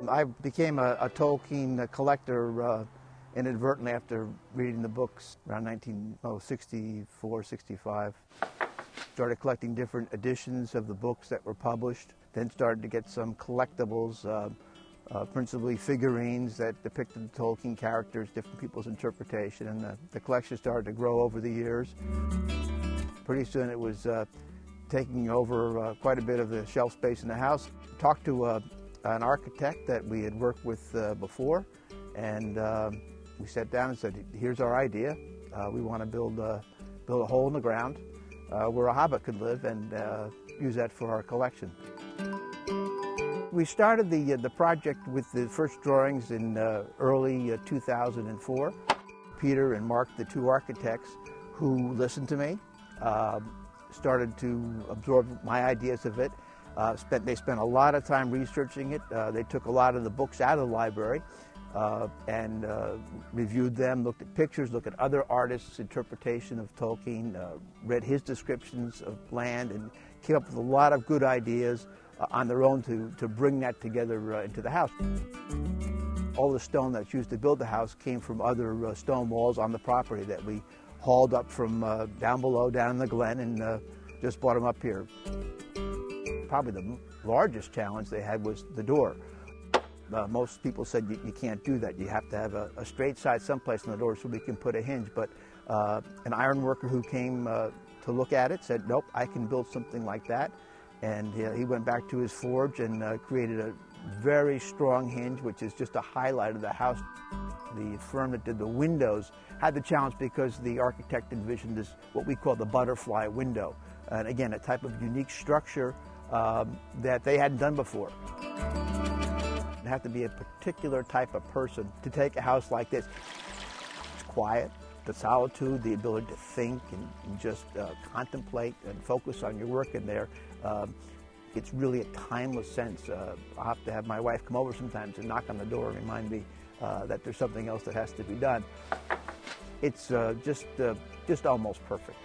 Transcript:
I became a Tolkien collector inadvertently after reading the books around 1964, 65. Started collecting different editions of the books that were published, then started to get some collectibles, principally figurines that depicted the Tolkien characters, different people's interpretation, and the collection started to grow over the years. Pretty soon it was taking over quite a bit of the shelf space in the house. Talked to an architect that we had worked with before, and we sat down and said, here's our idea. We want to build a hole in the ground where a Hobbit could live and use that for our collection. We started the project with the first drawings in early 2004. Peter and Mark, the two architects who listened to me, started to absorb my ideas of it. They spent a lot of time researching it. They took a lot of the books out of the library and reviewed them, looked at pictures, looked at other artists' interpretation of Tolkien, read his descriptions of land, and came up with a lot of good ideas on their own to bring that together into the house. All the stone that's used to build the house came from other stone walls on the property that we hauled up from down below, down in the glen, and just brought them up here. Probably the largest challenge they had was the door. Most people said you can't do that. You have to have a straight side someplace on the door so we can put a hinge. But an iron worker who came to look at it said, nope, I can build something like that. And he went back to his forge and created a very strong hinge, which is just a highlight of the house. The firm that did the windows had the challenge because the architect envisioned this, what we call the butterfly window. And again, a type of unique structure that they hadn't done before. You have to be a particular type of person to take a house like this. It's quiet, the solitude, the ability to think and just contemplate and focus on your work in there. It's really a timeless sense. I'll have to have my wife come over sometimes and knock on the door and remind me that there's something else that has to be done. It's just almost perfect.